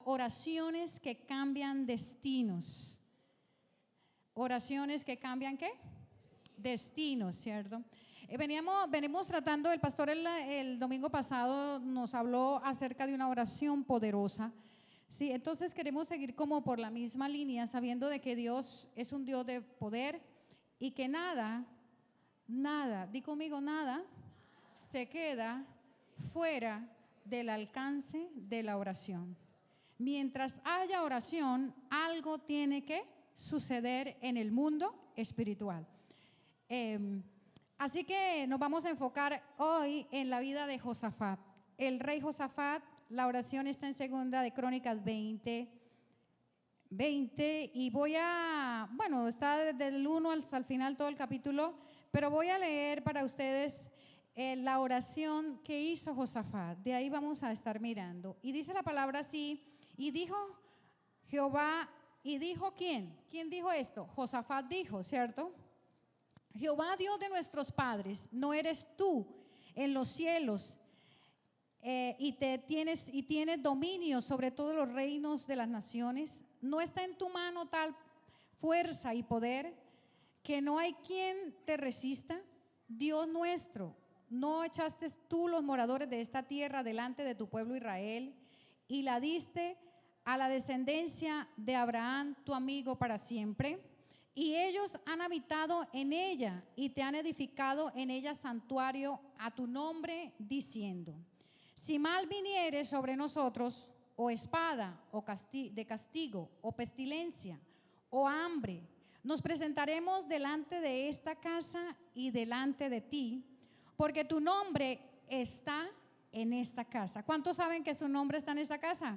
oraciones que cambian destinos. Oraciones que cambian ¿qué? Destinos, ¿cierto? Venimos tratando, el pastor el domingo pasado nos habló acerca de una oración poderosa. Sí, entonces queremos seguir como por la misma línea, sabiendo de que Dios es un Dios de poder y que nada, di conmigo, nada se queda fuera del alcance de la oración. Mientras haya oración, algo tiene que suceder en el mundo espiritual. Así que nos vamos a enfocar hoy en la vida de Josafat. El rey Josafat, la oración está en Segunda de Crónicas 20 y está desde el 1 hasta el final todo el capítulo, pero voy a leer para ustedes la oración que hizo Josafat. De ahí vamos a estar mirando. Y dice la palabra así, y dijo Jehová, y dijo ¿quién? ¿Quién dijo esto? Josafat dijo, ¿cierto? Jehová Dios de nuestros padres, ¿no eres tú en los cielos y tienes dominio sobre todos los reinos de las naciones? ¿No está en tu mano tal fuerza y poder que no hay quien te resista? Dios nuestro, ¿no echaste tú los moradores de esta tierra delante de tu pueblo Israel y la diste a la descendencia de Abraham, tu amigo, para siempre? Y ellos han habitado en ella y te han edificado en ella santuario a tu nombre, diciendo: si mal viniere sobre nosotros, o espada, o de castigo, o pestilencia, o hambre, nos presentaremos delante de esta casa y delante de ti, porque tu nombre está en esta casa. ¿Cuántos saben que su nombre está en esta casa?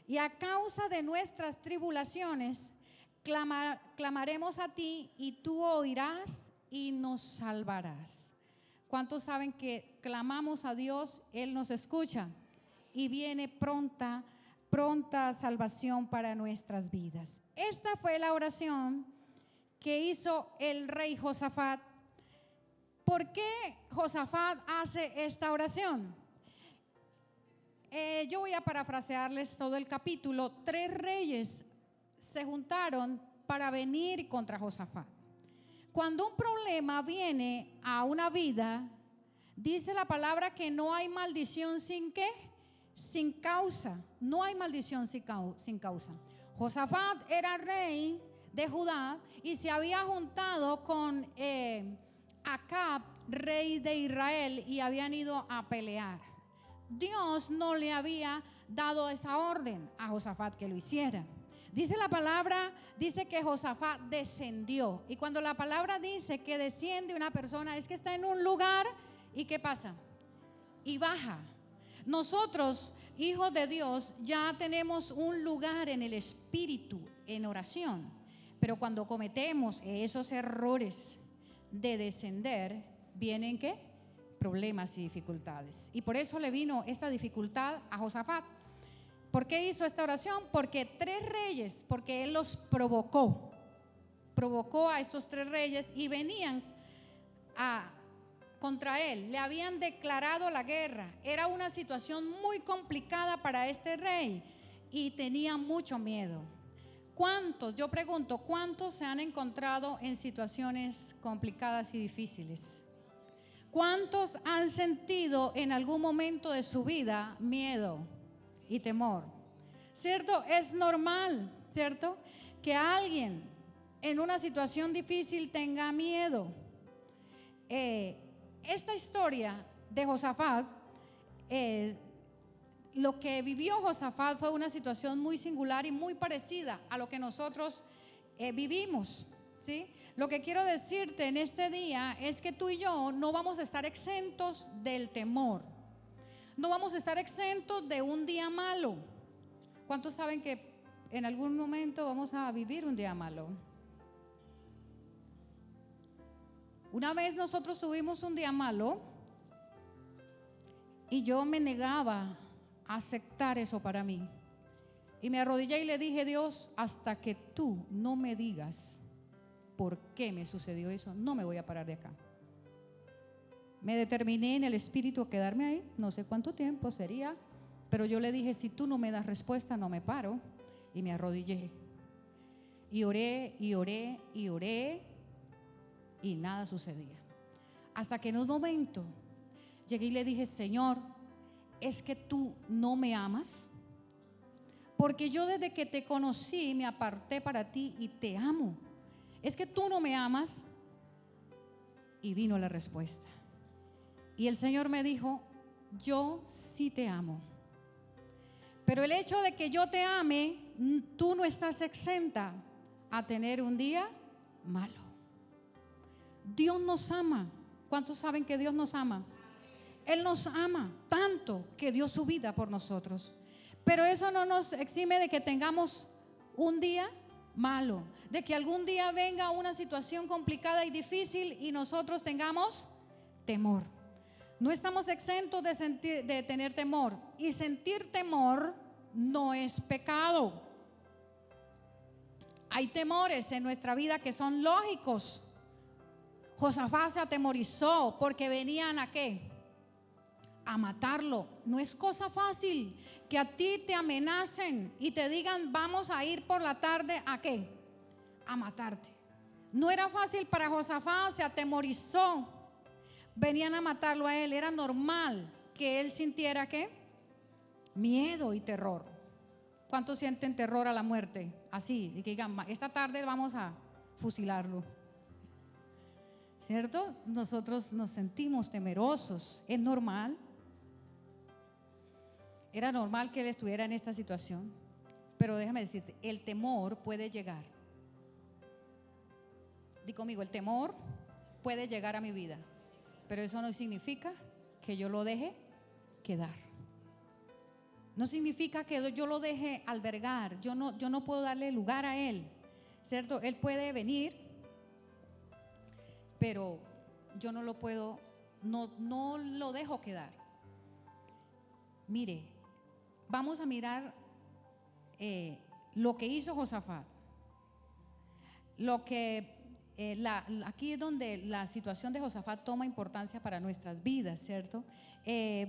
Y a causa de nuestras tribulaciones, clamaremos a ti y tú oirás y nos salvarás. ¿Cuántos saben que clamamos a Dios, Él nos escucha y viene pronta salvación para nuestras vidas? Esta fue la oración que hizo el rey Josafat. ¿Por qué Josafat hace esta oración? Yo voy a parafrasearles todo el capítulo. 3 reyes se juntaron para venir contra Josafat. Cuando un problema viene a una vida, dice la palabra que no hay maldición sin ¿qué? Sin causa. No hay maldición sin causa. Josafat era rey de Judá y se había juntado con Acab, rey de Israel, y habían ido a pelear. Dios no le había dado esa orden a Josafat que lo hiciera. Dice la palabra, dice que Josafat descendió. Y cuando la palabra dice que desciende una persona, es que está en un lugar y ¿qué pasa? Y baja. Nosotros, hijos de Dios, ya tenemos un lugar en el espíritu, en oración. Pero cuando cometemos esos errores de descender, ¿vienen qué? Problemas y dificultades. Y por eso le vino esta dificultad a Josafat. ¿Por qué hizo esta oración? Porque 3 reyes, porque él los provocó a estos 3 reyes y venían contra él, le habían declarado la guerra. Era una situación muy complicada para este rey y tenía mucho miedo. Yo pregunto, ¿cuántos se han encontrado en situaciones complicadas y difíciles? ¿Cuántos han sentido en algún momento de su vida miedo y temor? ¿Cierto? Es normal, ¿cierto? Que alguien en una situación difícil tenga miedo. Esta historia de Josafat, lo que vivió Josafat fue una situación muy singular y muy parecida a lo que nosotros vivimos, ¿sí? Lo que quiero decirte en este día es que tú y yo no vamos a estar exentos del temor. No vamos a estar exentos de un día malo. ¿Cuántos saben que en algún momento vamos a vivir un día malo? Una vez nosotros tuvimos un día malo y yo me negaba a aceptar eso para mí. Y me arrodillé y le dije: Dios, hasta que tú no me digas por qué me sucedió eso, no me voy a parar de acá. Me determiné en el espíritu a quedarme ahí, no sé cuánto tiempo sería, Pero yo le dije, si tú no me das respuesta, no me paro. Y me arrodillé. Y oré, y oré, y oré. Y nada sucedía. Hasta que en un momento llegué y le dije, Señor, ¿es que tú no me amas? Porque yo desde que te conocí me aparté para ti y te amo. ¿Es que tú no me amas? Y vino la respuesta. Y el Señor me dijo, yo sí te amo. Pero el hecho de que yo te ame, tú no estás exenta a tener un día malo. Dios nos ama. ¿Cuántos saben que Dios nos ama? Él nos ama tanto que dio su vida por nosotros. Pero eso no nos exime de que tengamos un día malo, de que algún día venga una situación complicada y difícil y nosotros tengamos temor. No estamos exentos de tener temor, y sentir temor no es pecado. Hay temores en nuestra vida que son lógicos. Josafat se atemorizó porque venían ¿a qué? A matarlo. No es cosa fácil que a ti te amenacen y te digan vamos a ir por la tarde ¿a qué? A matarte. No era fácil para Josafat, se atemorizó. Venían a matarlo a él. Era normal que él sintiera ¿qué? Miedo y terror. ¿Cuántos sienten terror a la muerte? Así, y que digan, esta tarde vamos a fusilarlo. ¿Cierto? Nosotros nos sentimos temerosos. ¿Es normal? Era normal que él estuviera en esta situación. Pero déjame decirte, el temor puede llegar. Di conmigo, el temor puede llegar a mi vida. Pero eso no significa que yo lo deje quedar. No significa que yo lo deje albergar. Yo no puedo darle lugar a él, ¿cierto? Él puede venir, pero yo no lo puedo, no lo dejo quedar. Mire, vamos a mirar lo que hizo Josafat. Lo que aquí es donde la situación de Josafat toma importancia para nuestras vidas, ¿cierto?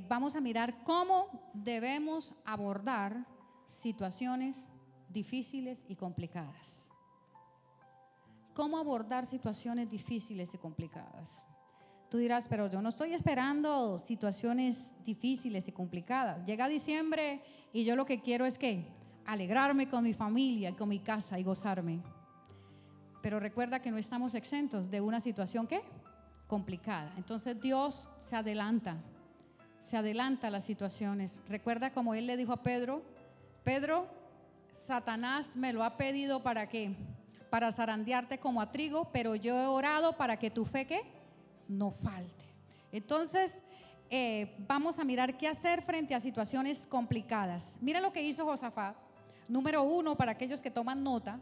Vamos a mirar cómo debemos abordar situaciones difíciles y complicadas. ¿Cómo abordar situaciones difíciles y complicadas? Tú dirás, pero yo no estoy esperando situaciones difíciles y complicadas. Llega diciembre y yo lo que quiero es que alegrarme con mi familia, con mi casa y gozarme. Pero recuerda que no estamos exentos de una situación ¿qué? Complicada. Entonces Dios se adelanta a las situaciones. Recuerda como Él le dijo a Pedro, Pedro, Satanás me lo ha pedido ¿para qué? Para zarandearte como a trigo, pero yo he orado para que tu fe ¿qué? No falte. Entonces vamos a mirar qué hacer frente a situaciones complicadas. Mira lo que hizo Josafat. Número 1, para aquellos que toman nota,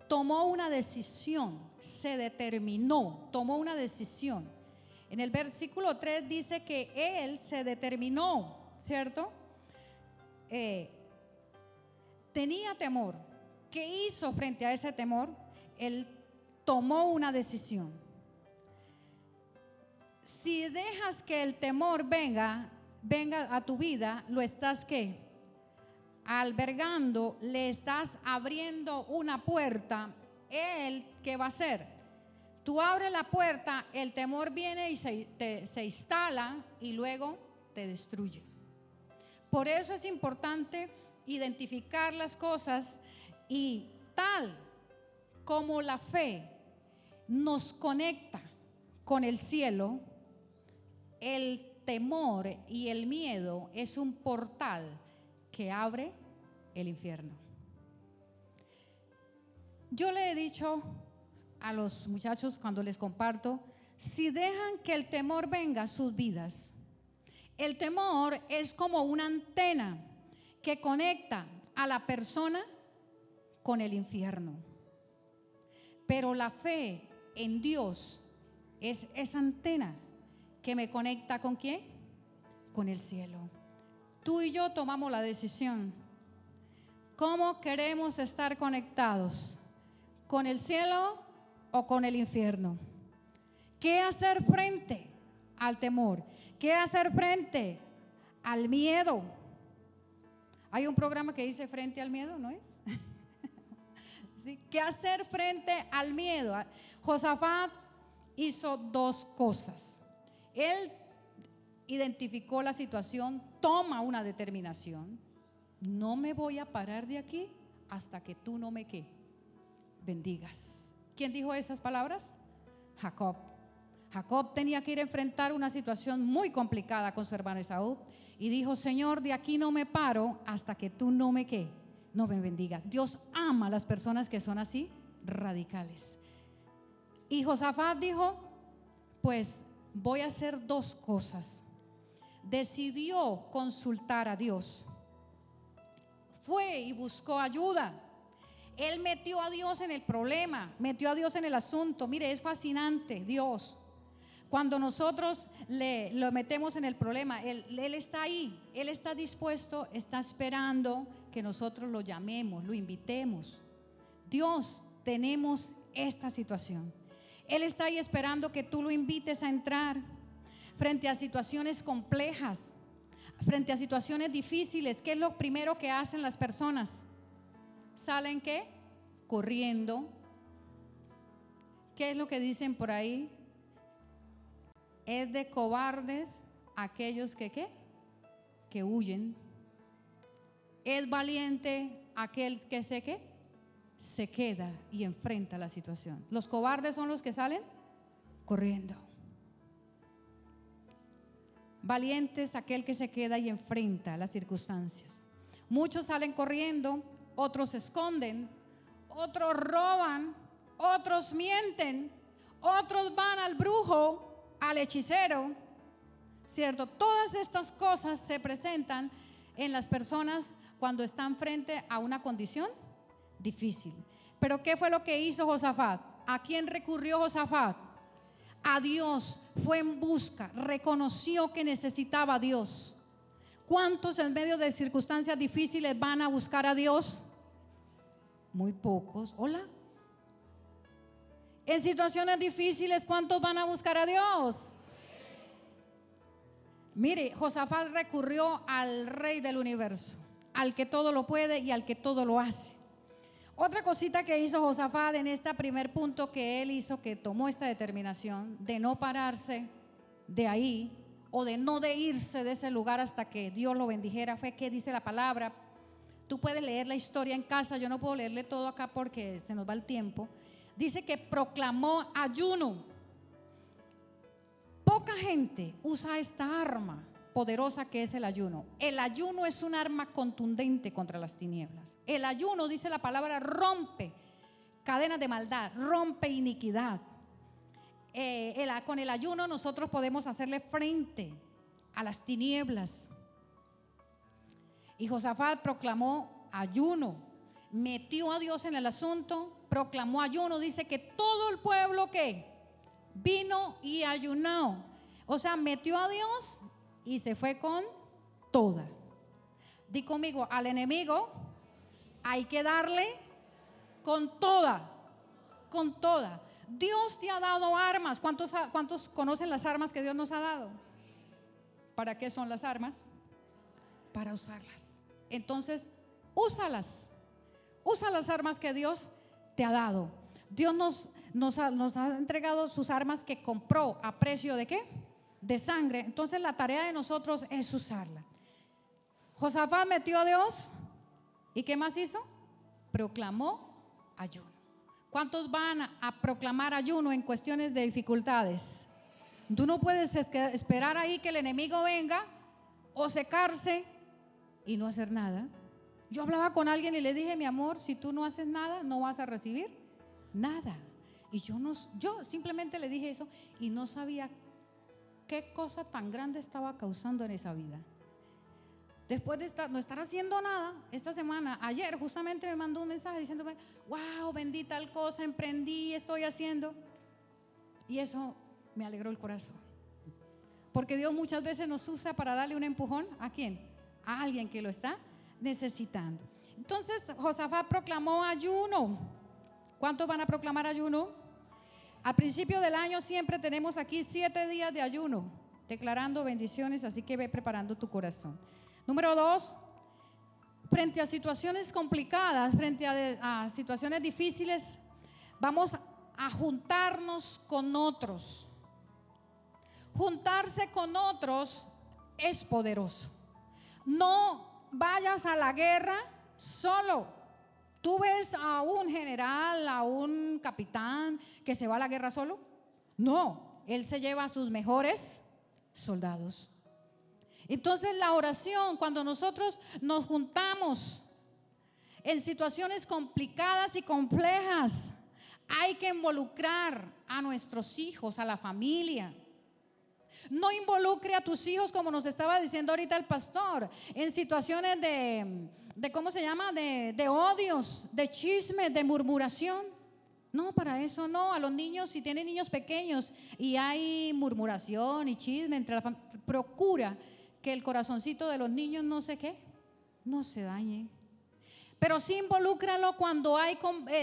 tomó una decisión, se determinó, tomó una decisión. En el versículo 3 dice que él se determinó, ¿cierto? Tenía temor. ¿Qué hizo frente a ese temor? Él tomó una decisión. Si dejas que el temor venga a tu vida, lo estás ¿qué? Albergando, le estás abriendo una puerta. Él, ¿qué va a hacer? Tú abres la puerta, el temor viene y se instala y luego te destruye. Por eso es importante identificar las cosas, y tal como la fe nos conecta con el cielo, el temor y el miedo es un portal que abre el infierno. Yo le he dicho a los muchachos cuando les comparto, si dejan que el temor venga a sus vidas, el temor es como una antena que conecta a la persona con el infierno. Pero la fe en Dios es esa antena que me conecta ¿con quién? Con el cielo. Tú y yo tomamos la decisión. ¿Cómo queremos estar conectados? ¿Con el cielo o con el infierno? ¿Qué hacer frente al temor? ¿Qué hacer frente al miedo? Hay un programa que dice Frente al Miedo, ¿no es? ¿Sí? ¿Qué hacer frente al miedo? Josafat hizo dos cosas. Él identificó la situación, toma una determinación. No me voy a parar de aquí hasta que tú no me bendigas. ¿Quién dijo esas palabras? Jacob. Jacob tenía que ir a enfrentar una situación muy complicada con su hermano Esaú y dijo: Señor, de aquí no me paro hasta que tú no me bendigas. Dios ama a las personas que son así, radicales. Y Josafat dijo: pues voy a hacer dos cosas. Decidió consultar a Dios. Fue y buscó ayuda. Él metió a Dios en el problema, metió a Dios en el asunto. Mire, es fascinante Dios. Cuando nosotros lo metemos en el problema, él está ahí, Él está dispuesto, está esperando que nosotros lo llamemos, lo invitemos. Dios, tenemos esta situación. Él está ahí esperando que tú lo invites a entrar frente a situaciones complejas, frente a situaciones difíciles. ¿Qué es lo primero que hacen las personas? ¿Salen qué? Corriendo. ¿Qué es lo que dicen por ahí? Es de cobardes aquellos que ¿qué? Que huyen. Es valiente aquel que se queda y enfrenta la situación. Los cobardes son los que salen corriendo. Valiente es aquel que se queda y enfrenta las circunstancias. Muchos salen corriendo, otros se esconden, otros roban, otros mienten, otros van al brujo, al hechicero, ¿cierto? Todas estas cosas se presentan en las personas cuando están frente a una condición difícil. Pero ¿qué fue lo que hizo Josafat? ¿A quién recurrió Josafat? A Dios. Fue en busca, reconoció que necesitaba a Dios. ¿Cuántos en medio de circunstancias difíciles van a buscar a Dios? Muy pocos. Hola. En situaciones difíciles, ¿cuántos van a buscar a Dios? Mire, Josafat recurrió al Rey del universo, al que todo lo puede y al que todo lo hace. Otra cosita que hizo Josafat en este primer punto que él hizo, que tomó esta determinación de no pararse de ahí o de no de irse de ese lugar hasta que Dios lo bendijera, fue que dice la palabra. Tú puedes leer la historia en casa, yo no puedo leerle todo acá porque se nos va el tiempo. Dice que proclamó ayuno. Poca gente usa esta arma poderosa que es el ayuno. El ayuno es un arma contundente contra las tinieblas. El ayuno, dice la palabra, rompe cadenas de maldad, rompe iniquidad. Con el ayuno nosotros podemos hacerle frente a las tinieblas. Y Josafat proclamó ayuno, metió a Dios en el asunto, proclamó ayuno. Dice que todo el pueblo que vino y ayunó, o sea, metió a Dios y se fue con toda. Di conmigo, al enemigo hay que darle con toda, con toda. Dios te ha dado armas. ¿Cuántos conocen las armas que Dios nos ha dado? ¿Para qué son las armas? Para usarlas. Entonces, úsalas. Usa las armas que Dios te ha dado. Dios nos ha entregado sus armas que compró a precio ¿de qué? De sangre. Entonces la tarea de nosotros es usarla. Josafat metió a Dios. ¿Y qué más hizo? Proclamó ayuno. ¿Cuántos van a proclamar ayuno en cuestiones de dificultades? Tú no puedes esperar ahí que el enemigo venga o secarse y no hacer nada. Yo hablaba con alguien y le dije: mi amor, si tú no haces nada, no vas a recibir nada. Y yo simplemente le dije eso y no sabía qué cosa tan grande estaba causando en esa vida. Después de no estar haciendo nada, esta semana, ayer justamente me mandó un mensaje diciéndome: wow, vendí tal cosa, emprendí, estoy haciendo. Y eso me alegró el corazón. Porque Dios muchas veces nos usa para darle un empujón. ¿A quién? A alguien que lo está necesitando. Entonces Josafat proclamó ayuno. ¿Cuántos van a proclamar ayuno? Al principio del año siempre tenemos aquí 7 días de ayuno, declarando bendiciones, así que ve preparando tu corazón. Número 2, frente a situaciones complicadas, frente a situaciones difíciles, vamos a juntarnos con otros. Juntarse con otros es poderoso. No vayas a la guerra solo. ¿Tú ves a un general, a un capitán que se va a la guerra solo? No, él se lleva a sus mejores soldados. Entonces la oración, cuando nosotros nos juntamos en situaciones complicadas y complejas, hay que involucrar a nuestros hijos, a la familia. No involucre a tus hijos, como nos estaba diciendo ahorita el pastor, en situaciones de ¿cómo se llama? De odios, de chismes, de murmuración. No, para eso no. A los niños, si tienen niños pequeños y hay murmuración y chisme entre la familia, procura que el corazoncito de los niños no se dañe. Pero sí involúcralo cuando hay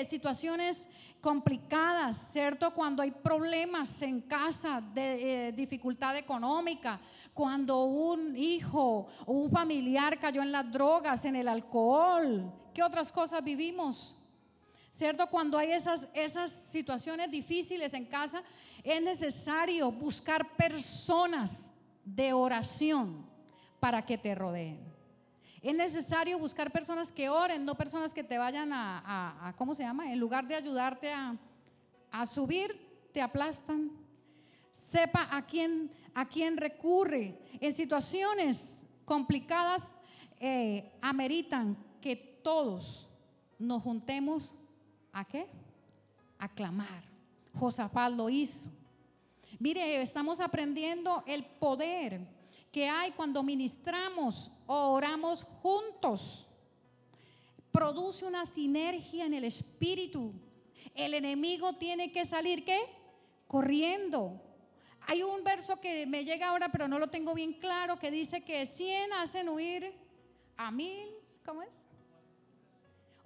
situaciones complicadas, ¿cierto? Cuando hay problemas en casa de dificultad económica, cuando un hijo o un familiar cayó en las drogas, en el alcohol. ¿Qué otras cosas vivimos? ¿Cierto? Cuando hay esas situaciones difíciles en casa, es necesario buscar personas de oración para que te rodeen. Es necesario buscar personas que oren, no personas que te vayan a ¿cómo se llama? En lugar de ayudarte a subir, te aplastan. Sepa a quién recurre. En situaciones complicadas ameritan que todos nos juntemos ¿a qué? A clamar. Josafat lo hizo. Mire, estamos aprendiendo el poder que hay cuando ministramos o oramos juntos. Produce una sinergia en el espíritu. El enemigo tiene que salir, ¿qué? Corriendo. Hay un verso que me llega ahora, pero no lo tengo bien claro, que dice que 100 hacen huir a 1000. ¿Cómo es?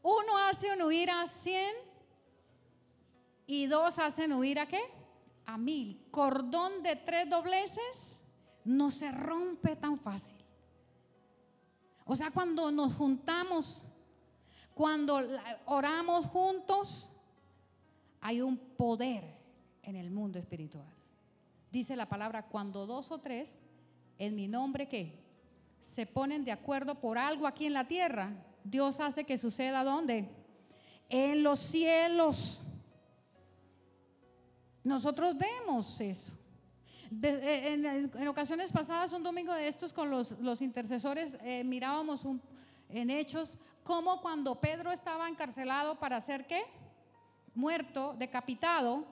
Uno hace huir a 100 y 2 hacen huir ¿a qué? A 1000. Cordón de 3 dobleces no se rompe tan fácil. O sea, cuando nos juntamos, cuando oramos juntos, hay un poder en el mundo espiritual. Dice la palabra, cuando 2 o 3 en mi nombre, ¿qué? Se ponen de acuerdo por algo aquí en la tierra, Dios hace que suceda ¿dónde? En los cielos. Nosotros vemos eso. En ocasiones pasadas, un domingo de estos con los intercesores, mirábamos en Hechos cómo cuando Pedro estaba encarcelado para ser ¿qué? Muerto, decapitado,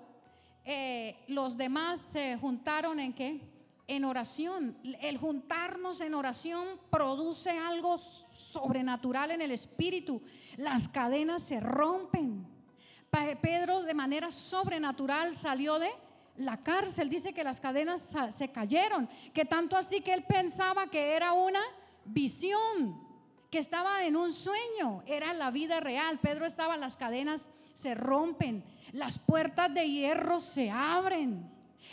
los demás se juntaron ¿en qué? En oración. El juntarnos en oración produce algo sobrenatural en el espíritu. Las cadenas se rompen. Pedro de manera sobrenatural salió de la cárcel. Dice que las cadenas se cayeron, que tanto así que él pensaba que era una visión, que estaba en un sueño. Era la vida real. Pedro estaba, las cadenas se rompen, las puertas de hierro se abren,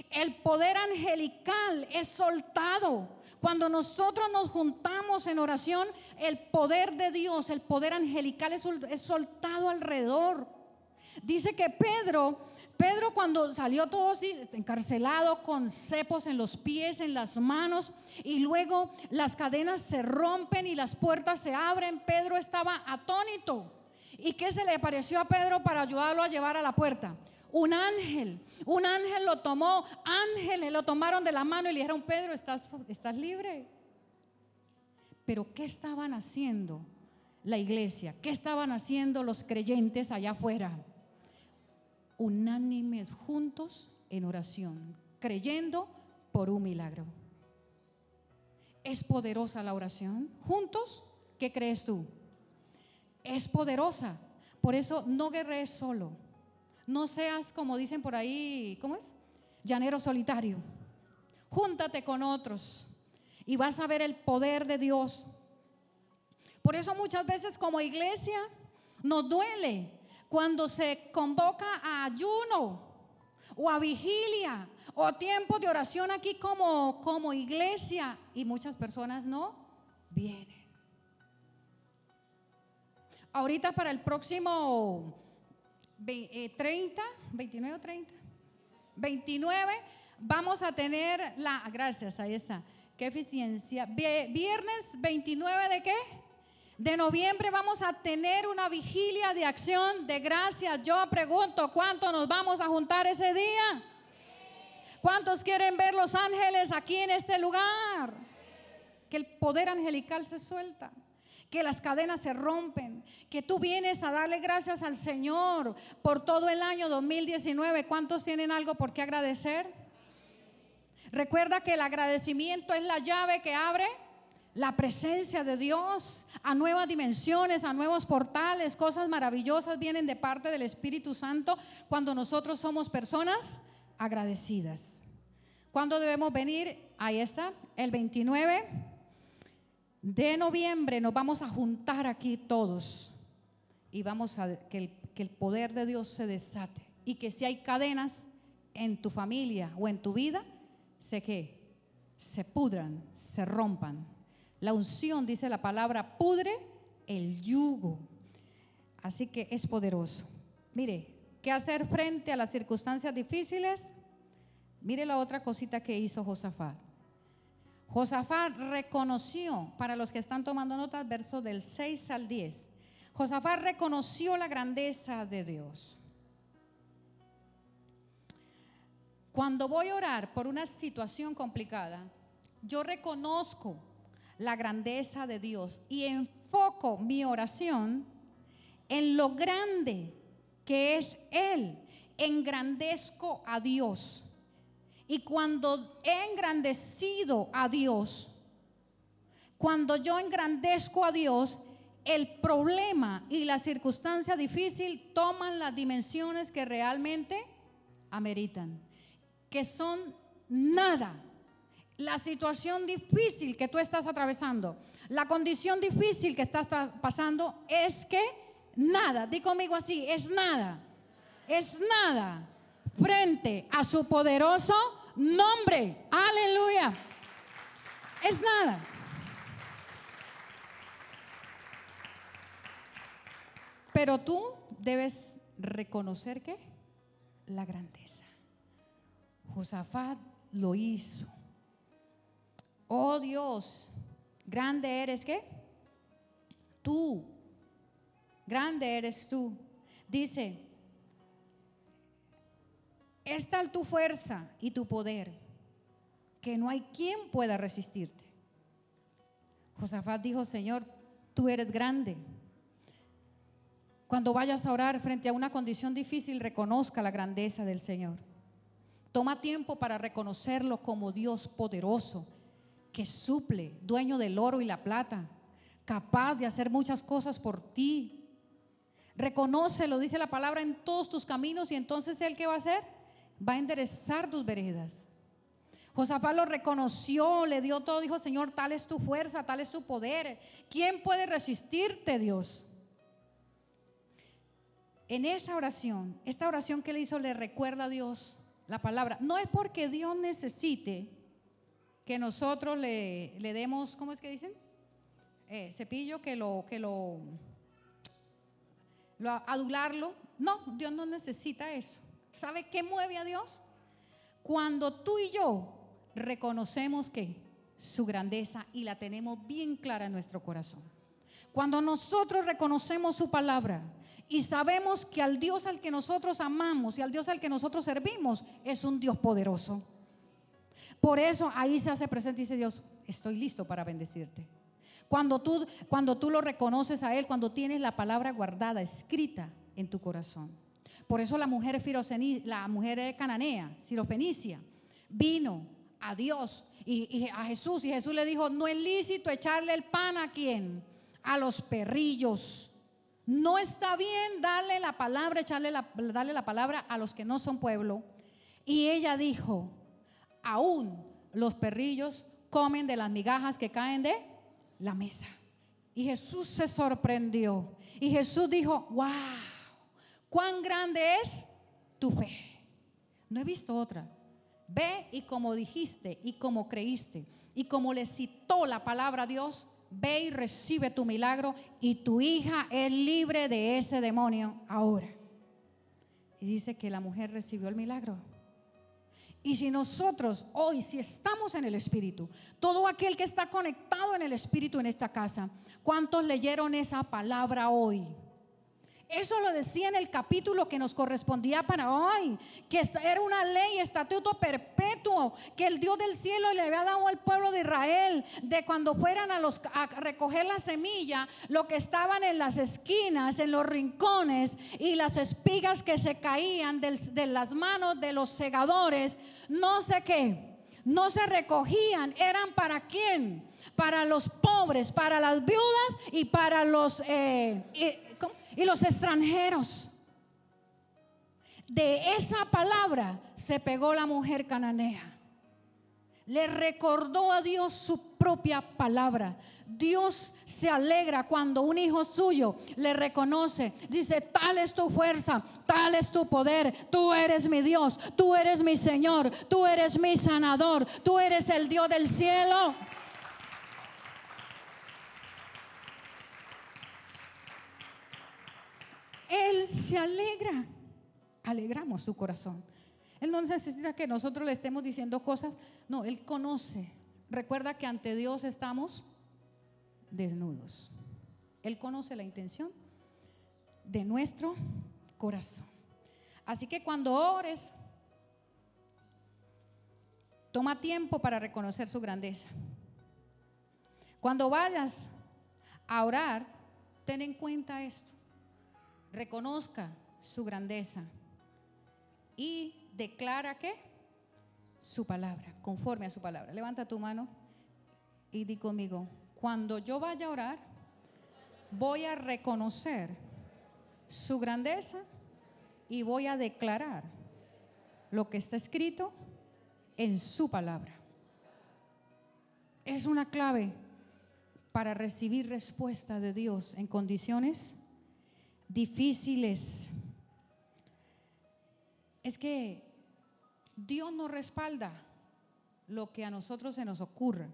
el poder angelical es soltado. Cuando nosotros nos juntamos en oración, el poder de Dios, el poder angelical es soltado alrededor. Dice que Pedro cuando salió todo así, encarcelado con cepos en los pies, en las manos, y luego las cadenas se rompen y las puertas se abren, Pedro estaba atónito. ¿Y qué se le apareció a Pedro para ayudarlo a llevar a la puerta? Un ángel lo tomó, ángeles lo tomaron de la mano y le dijeron, Pedro, estás libre. Pero ¿qué estaban haciendo la iglesia? ¿Qué estaban haciendo los creyentes allá afuera? Unánimes juntos en oración, creyendo por un milagro. ¿Es poderosa la oración? ¿Juntos? ¿Qué crees tú? Es poderosa. Por eso no guerrees solo. No seas, como dicen por ahí, ¿cómo es? Llanero solitario. Júntate con otros y vas a ver el poder de Dios. Por eso muchas veces como iglesia nos duele cuando se convoca a ayuno o a vigilia o tiempo de oración aquí como iglesia y muchas personas no vienen. Ahorita para el próximo 30, 29 o 30, 29, vamos a tener gracias, ahí está, qué eficiencia. Viernes 29 ¿de qué? De noviembre vamos a tener una vigilia de acción de gracias. Yo pregunto, ¿cuántos nos vamos a juntar ese día? ¿Cuántos quieren ver los ángeles aquí en este lugar? Que el poder angelical se suelta, que las cadenas se rompen, que tú vienes a darle gracias al Señor por todo el año 2019. ¿Cuántos tienen algo por qué agradecer? Recuerda que el agradecimiento es la llave que abre la presencia de Dios a nuevas dimensiones, a nuevos portales. Cosas maravillosas vienen de parte del Espíritu Santo cuando nosotros somos personas agradecidas. ¿Cuándo debemos venir? Ahí está, el 29 de noviembre nos vamos a juntar aquí todos y vamos a que el poder de Dios se desate, y que si hay cadenas en tu familia o en tu vida, se pudran, se rompan. La unción, dice la palabra, pudre el yugo. Así que es poderoso. Mire, ¿qué hacer frente a las circunstancias difíciles? Mire la otra cosita que hizo Josafat. Josafat reconoció, para los que están tomando notas, versos del 6 al 10. Josafat reconoció la grandeza de Dios. Cuando voy a orar por una situación complicada, yo reconozco la grandeza de Dios y enfoco mi oración en lo grande que es Él. Engrandezco a Dios. Y cuando he engrandecido a Dios, cuando yo engrandezco a Dios, el problema y la circunstancia difícil toman las dimensiones que realmente ameritan, que son nada. La situación difícil que tú estás atravesando, la condición difícil que estás pasando, es que nada, di conmigo así, es nada frente a su poderoso nombre. Aleluya. Es nada. Pero tú debes reconocer que la grandeza. Josafat lo hizo. Oh Dios, grande eres, ¿qué? Tú. Grande eres tú. Dice, es tal tu fuerza y tu poder que no hay quien pueda resistirte. Josafat dijo, Señor, tú eres grande. Cuando vayas a orar frente a una condición difícil, reconozca la grandeza del Señor. Toma tiempo para reconocerlo como Dios poderoso, que suple, dueño del oro y la plata, capaz de hacer muchas cosas por ti. Reconócelo, dice la palabra, en todos tus caminos, y entonces ¿Él qué va a hacer? Va a enderezar tus veredas. Josafat lo reconoció, le dio todo, dijo, Señor, tal es tu fuerza, tal es tu poder. ¿Quién puede resistirte, Dios? En esa oración, esta oración que él hizo, le recuerda a Dios la palabra. No es porque Dios necesite que nosotros le demos, ¿cómo es que dicen? Cepillo, adularlo. No, Dios no necesita eso. ¿Sabe qué mueve a Dios? Cuando tú y yo reconocemos que su grandeza y la tenemos bien clara en nuestro corazón. Cuando nosotros reconocemos su palabra y sabemos que al Dios al que nosotros amamos y al Dios al que nosotros servimos es un Dios poderoso. Por eso ahí se hace presente y dice Dios, estoy listo para bendecirte. Cuando tú lo reconoces a Él, cuando tienes la palabra guardada, escrita en tu corazón. Por eso la mujer cananea, sirofenicia, vino a Dios y a Jesús, y Jesús le dijo, no es lícito echarle el pan ¿a quién? A los perrillos. No está bien darle la palabra, darle la palabra a los que no son pueblo. Y ella dijo, aún los perrillos comen de las migajas que caen de la mesa. Y Jesús se sorprendió. Y Jesús dijo, wow, cuán grande es tu fe. No he visto otra. Ve y como dijiste y como creíste y como le citó la palabra a Dios, ve y recibe tu milagro y tu hija es libre de ese demonio ahora. Y dice que la mujer recibió el milagro. Y si nosotros hoy, si estamos en el Espíritu, todo aquel que está conectado en el Espíritu en esta casa, ¿cuántos leyeron esa palabra hoy? Eso lo decía en el capítulo que nos correspondía para hoy, que era una ley, estatuto perpetuo que el Dios del cielo le había dado al pueblo de Israel, de cuando fueran a recoger la semilla, lo que estaban en las esquinas, en los rincones, y las espigas que se caían de las manos de los segadores, no sé qué, no se recogían. ¿Eran para quién? Para los pobres, para las viudas y para los y los extranjeros. De esa palabra se pegó la mujer cananea. Le recordó a Dios su propia palabra. Dios se alegra cuando un hijo suyo le reconoce. Dice: tal es tu fuerza, tal es tu poder. Tú eres mi Dios, tú eres mi Señor, tú eres mi sanador, tú eres el Dios del cielo. Él se alegra. Alegramos su corazón. Él no necesita que nosotros le estemos diciendo cosas. No, Él conoce. Recuerda que ante Dios estamos desnudos. Él conoce la intención de nuestro corazón. Así que cuando ores, toma tiempo para reconocer su grandeza. Cuando vayas a orar, ten en cuenta esto. Reconozca su grandeza y declara ¿qué? Su palabra, conforme a su palabra. Levanta tu mano y di conmigo: cuando yo vaya a orar, voy a reconocer su grandeza y voy a declarar lo que está escrito en su palabra. Es una clave para recibir respuesta de Dios en condiciones difíciles. Es que Dios nos respalda lo que a nosotros se nos ocurra.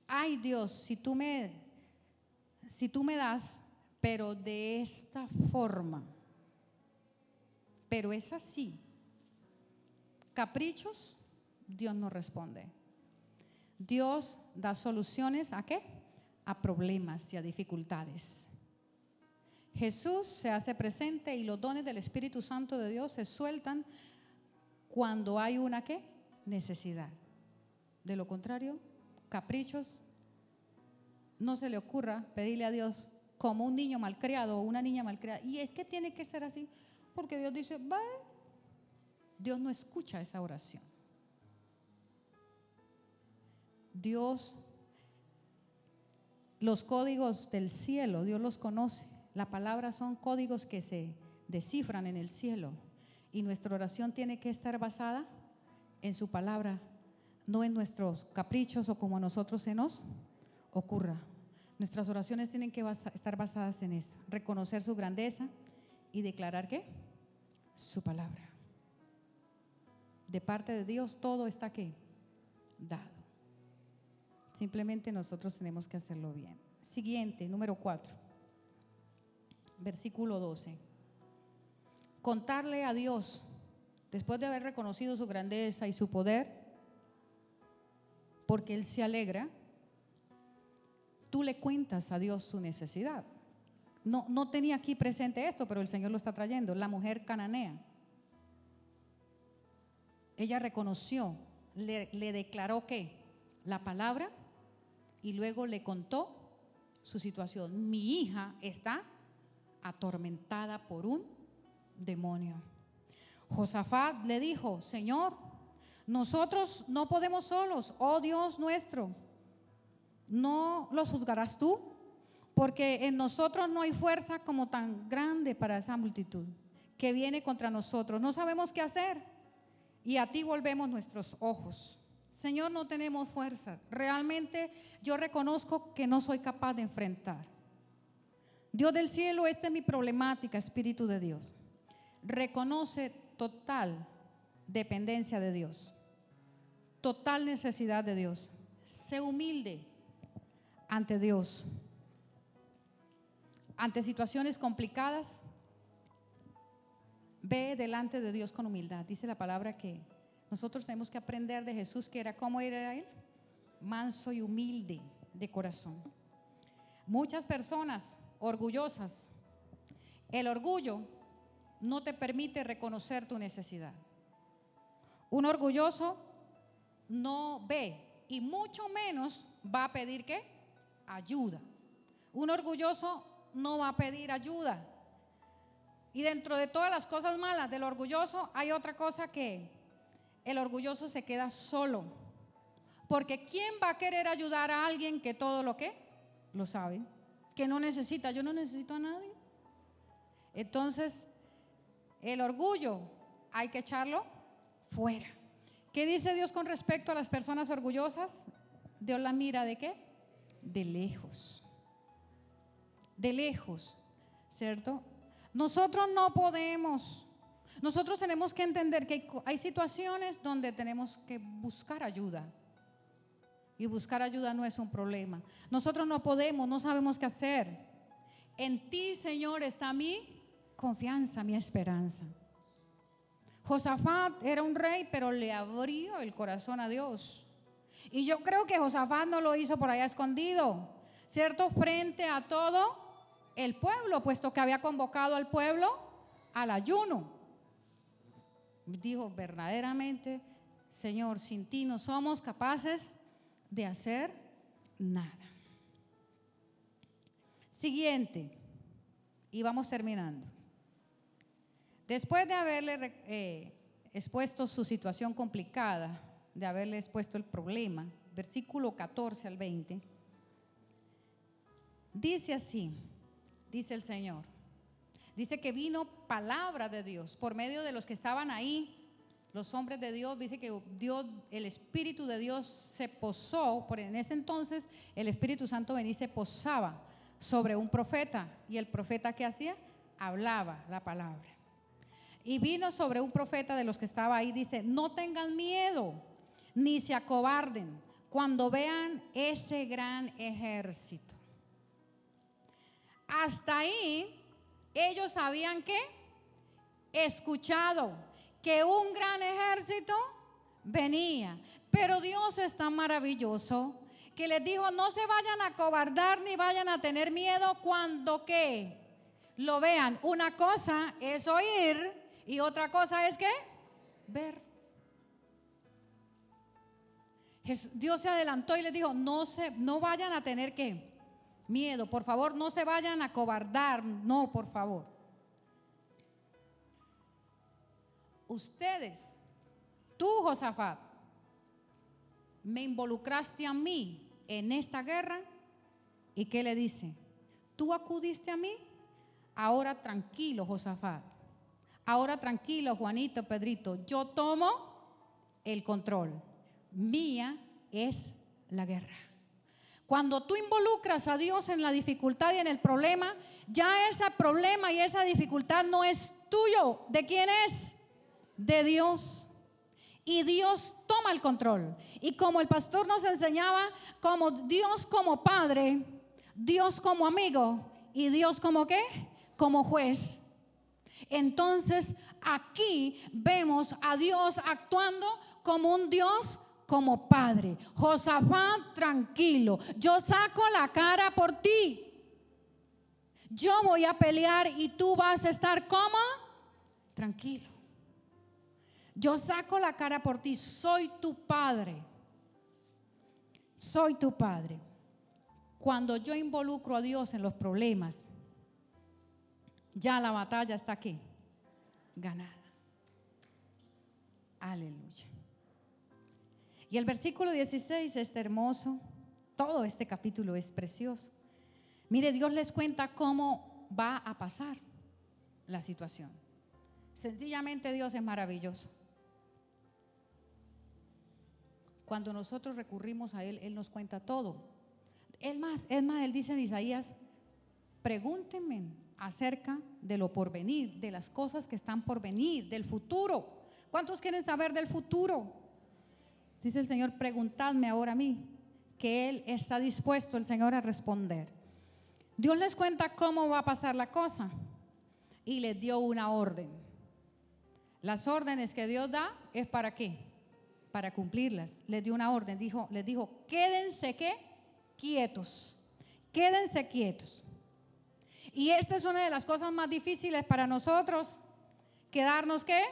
Ay Dios, si tú me das, pero de esta forma, pero es así. Caprichos, Dios no responde. Dios da soluciones ¿a qué? A problemas y a dificultades. Jesús se hace presente y los dones del Espíritu Santo de Dios se sueltan cuando hay una ¿qué? Necesidad. De lo contrario, caprichos, no se le ocurra pedirle a Dios como un niño malcriado o una niña malcriada. Y es que tiene que ser así, porque Dios dice, va. Dios no escucha esa oración. Dios, los códigos del cielo, Dios los conoce. La palabra son códigos que se descifran en el cielo. Y nuestra oración tiene que estar basada en su palabra, no en nuestros caprichos o como a nosotros se nos ocurra. Nuestras oraciones tienen que estar basadas en eso. Reconocer su grandeza y declarar ¿qué? Su palabra. De parte de Dios todo está ¿qué? Dado. Simplemente nosotros tenemos que hacerlo bien. Siguiente, número 4. Versículo 12. Contarle a Dios, después de haber reconocido su grandeza y su poder, porque Él se alegra, tú le cuentas a Dios su necesidad. No tenía aquí presente esto, pero el Señor lo está trayendo. La mujer cananea, ella reconoció, le declaró ¿qué? La palabra y luego le contó su situación. Mi hija está atormentada por un demonio. Josafat le dijo: Señor, nosotros no podemos solos, oh Dios nuestro, ¿no los juzgarás tú? Porque en nosotros no hay fuerza como tan grande para esa multitud que viene contra nosotros. No sabemos qué hacer y a ti volvemos nuestros ojos. Señor, no tenemos fuerza. Realmente yo reconozco que no soy capaz de enfrentar. Dios del cielo, esta es mi problemática, Espíritu de Dios. Reconoce total dependencia de Dios, total necesidad de Dios. Sé humilde ante Dios, ante situaciones complicadas, ve delante de Dios con humildad. Dice la palabra que nosotros tenemos que aprender de Jesús, que era, ¿cómo era Él? Manso y humilde de corazón. Muchas personas orgullosas, el orgullo no te permite reconocer tu necesidad. Un orgulloso no ve y mucho menos va a pedir ¿qué? Ayuda. Un orgulloso no va a pedir ayuda. Y dentro de todas las cosas malas del orgulloso hay otra cosa, que el orgulloso se queda solo. Porque ¿quién va a querer ayudar a alguien que todo lo que lo sabe? Que no necesita, yo no necesito a nadie. Entonces, el orgullo hay que echarlo fuera. ¿Qué dice Dios con respecto a las personas orgullosas? Dios la mira ¿de qué? De lejos. De lejos, ¿cierto? Nosotros no podemos, nosotros tenemos que entender que hay situaciones donde tenemos que buscar ayuda. Y buscar ayuda no es un problema. Nosotros no podemos, no sabemos qué hacer. En ti, Señor, está mi confianza, mi esperanza. Josafat era un rey, pero le abrió el corazón a Dios. Y yo creo que Josafat no lo hizo por allá escondido, ¿cierto? Frente a todo el pueblo, puesto que había convocado al pueblo al ayuno. Dijo, verdaderamente, Señor, sin ti no somos capaces de hacer nada. Siguiente, y vamos terminando. Después de haberle expuesto su situación complicada, de haberle expuesto el problema, versículo 14 al 20, dice así, dice el Señor, dice que vino palabra de Dios por medio de los que estaban ahí, los hombres de Dios. Dice que Dios, el Espíritu de Dios se posó, por en ese entonces el Espíritu Santo venía y se posaba sobre un profeta, y el profeta ¿qué hacía? Hablaba la palabra. Y vino sobre un profeta de los que estaba ahí, dice, no tengan miedo, ni se acobarden cuando vean ese gran ejército. Hasta ahí ellos habían ¿qué? Escuchado que un gran ejército venía. Pero Dios es tan maravilloso que les dijo, no se vayan a acobardar ni vayan a tener miedo cuando ¿qué? Lo vean. Una cosa es oír y otra cosa es ¿qué? Ver. Dios se adelantó y les dijo, no vayan a tener ¿qué? Miedo, por favor, no se vayan a acobardar, no, por favor. Ustedes, tú, Josafat, me involucraste a mí en esta guerra. ¿Y qué le dice? Tú acudiste a mí, ahora tranquilo, Josafat. Ahora tranquilo, Juanito, Pedrito, yo tomo el control. Mía es la guerra. Cuando tú involucras a Dios en la dificultad y en el problema, ya ese problema y esa dificultad no es tuyo. ¿De quién es? De Dios. Y Dios toma el control. Y como el pastor nos enseñaba, como Dios como padre, Dios como amigo y Dios como ¿qué? Como juez. Entonces aquí vemos a Dios actuando como un Dios como padre. Josafat, tranquilo, yo saco la cara por ti. Yo voy a pelear y tú vas a estar como tranquilo. Yo saco la cara por ti, soy tu padre. Soy tu padre. Cuando yo involucro a Dios en los problemas, ya la batalla está aquí, ganada. Aleluya. Y el versículo 16 es hermoso. Todo este capítulo es precioso. Mire, Dios les cuenta cómo va a pasar la situación. Sencillamente Dios es maravilloso. Cuando nosotros recurrimos a Él, Él nos cuenta todo. Es más, Él dice en Isaías, pregúntenme acerca de lo por venir, de las cosas que están por venir, del futuro. ¿Cuántos quieren saber del futuro? Dice el Señor, preguntadme ahora a mí, que Él está dispuesto, el Señor, a responder. Dios les cuenta cómo va a pasar la cosa y les dio una orden. Las órdenes que Dios da es ¿para qué? Para cumplirlas. Les dio una orden, les dijo, quédense ¿qué? Quietos. Quédense quietos. Y esta es una de las cosas más difíciles para nosotros, quedarnos ¿qué?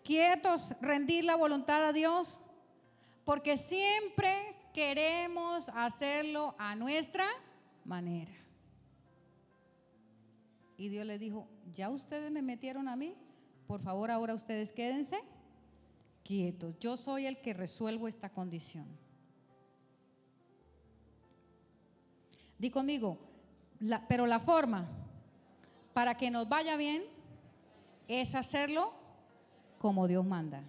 Quietos, rendir la voluntad a Dios, porque siempre queremos hacerlo a nuestra manera. Y Dios les dijo, ya ustedes me metieron a mí, por favor ahora ustedes quédense quietos. Yo soy el que resuelvo esta condición. Di conmigo, pero la forma para que nos vaya bien es hacerlo como Dios manda,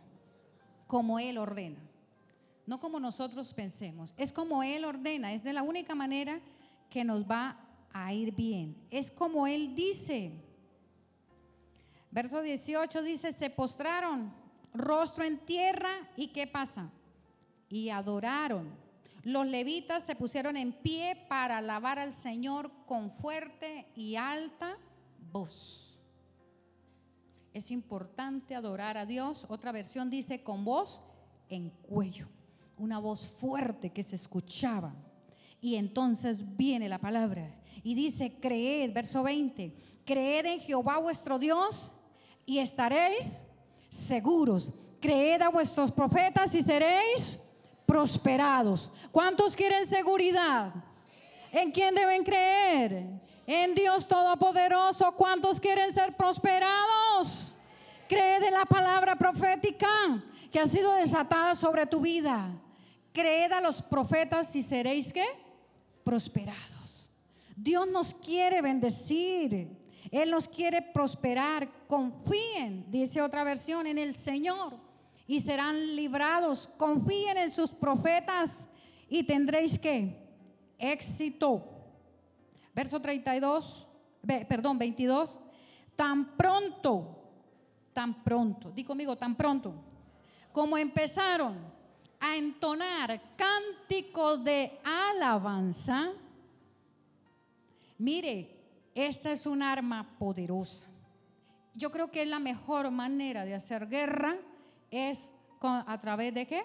como Él ordena. No como nosotros pensemos, es como Él ordena, es de la única manera que nos va a ir bien. Es como Él dice. Verso 18 dice, se postraron rostro en tierra y ¿qué pasa? Y adoraron. Los levitas se pusieron en pie para alabar al Señor con fuerte y alta voz. Es importante adorar a Dios. Otra versión dice con voz en cuello. Una voz fuerte que se escuchaba. Y entonces viene la palabra y dice, creed, verso 20, creed en Jehová vuestro Dios y estaréis seguros. Creed a vuestros profetas y seréis prosperados. ¿Cuántos quieren seguridad? ¿En quién deben creer? En Dios Todopoderoso. ¿Cuántos quieren ser prosperados? Creed en la palabra profética que ha sido desatada sobre tu vida. Creed a los profetas y seréis ¿qué? Prosperados. Dios nos quiere bendecir. Él nos quiere prosperar. Confíen, dice otra versión, en el Señor y serán librados. Confíen en sus profetas y tendréis ¿qué? Éxito. Verso 22. Tan pronto, di conmigo, tan pronto, como empezaron a entonar cánticos de alabanza. Mire, esta es un arma poderosa. Yo creo que es la mejor manera de hacer guerra es a través de ¿qué?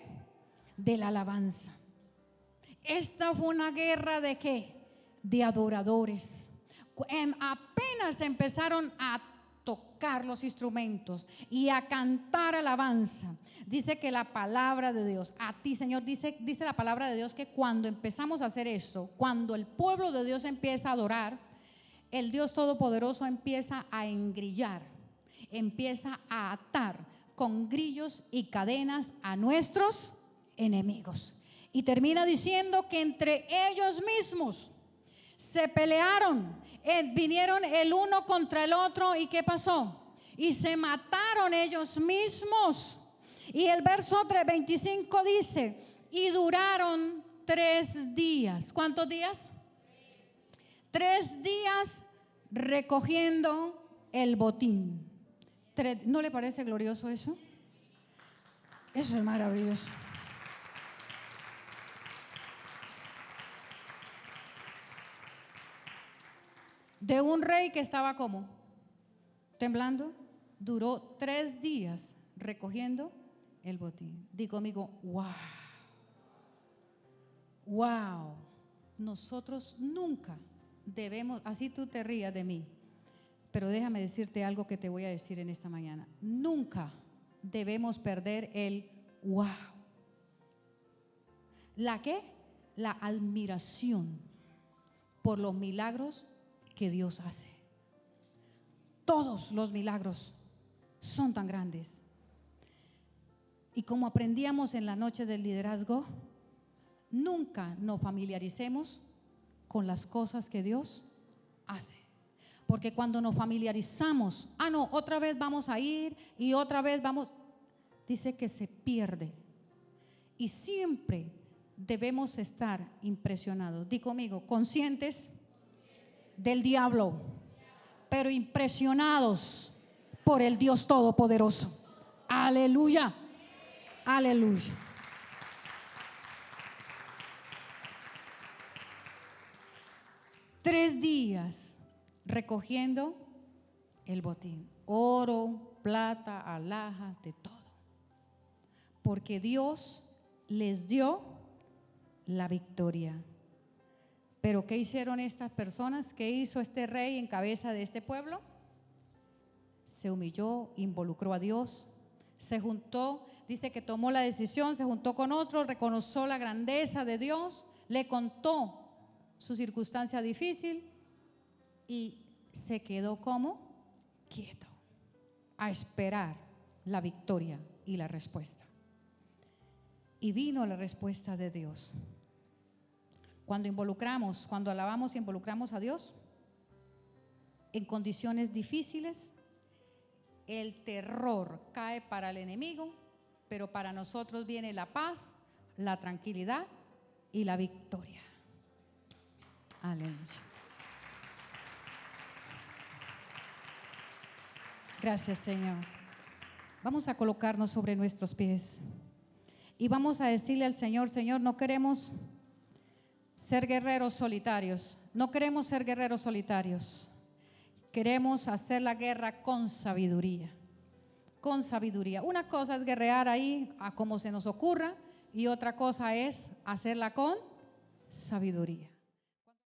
De la alabanza. Esta fue una guerra de ¿qué? De adoradores. Apenas empezaron a tocar los instrumentos y a cantar alabanza. Dice que la palabra de Dios, a ti Señor, dice la palabra de Dios que cuando empezamos a hacer esto, cuando el pueblo de Dios empieza a adorar, el Dios Todopoderoso empieza a engrillar, empieza a atar con grillos y cadenas a nuestros enemigos. Y termina diciendo que entre ellos mismos se pelearon, vinieron el uno contra el otro y ¿qué pasó? Y se mataron ellos mismos. Y el verso 25 dice, y duraron 3 días. ¿Cuántos días? 3 días recogiendo el botín. ¿No le parece glorioso eso? Eso es maravilloso. De un rey que estaba como temblando, duró 3 días recogiendo el botín. Digo conmigo, wow. Wow. Nosotros nunca debemos, así tú te rías de mí, pero déjame decirte algo que te voy a decir en esta mañana. Nunca debemos perder el wow. ¿La qué? La admiración por los milagros que Dios hace. Todos los milagros son tan grandes. Y como aprendíamos en la noche del liderazgo, nunca nos familiaricemos con las cosas que Dios hace. Porque cuando nos familiarizamos, no, otra vez vamos a ir y otra vez vamos, dice que se pierde. Y siempre debemos estar impresionados. Di conmigo, conscientes del diablo, pero impresionados por el Dios Todopoderoso. Aleluya, aleluya. 3 días recogiendo el botín, oro, plata, alhajas, de todo, porque Dios les dio la victoria. Pero ¿qué hicieron estas personas? ¿Qué hizo este rey en cabeza de este pueblo? Se humilló, involucró a Dios, se juntó, dice que tomó la decisión, se juntó con otros, reconoció la grandeza de Dios, le contó su circunstancia difícil y se quedó como quieto, a esperar la victoria y la respuesta. Y vino la respuesta de Dios. Cuando alabamos e involucramos a Dios en condiciones difíciles, el terror cae para el enemigo, pero para nosotros viene la paz, la tranquilidad y la victoria. Aleluya. Gracias, Señor. Vamos a colocarnos sobre nuestros pies y vamos a decirle al Señor: Señor, no queremos ser guerreros solitarios, no queremos ser guerreros solitarios. Queremos hacer la guerra con sabiduría, con sabiduría. Una cosa es guerrear ahí a como se nos ocurra y otra cosa es hacerla con sabiduría.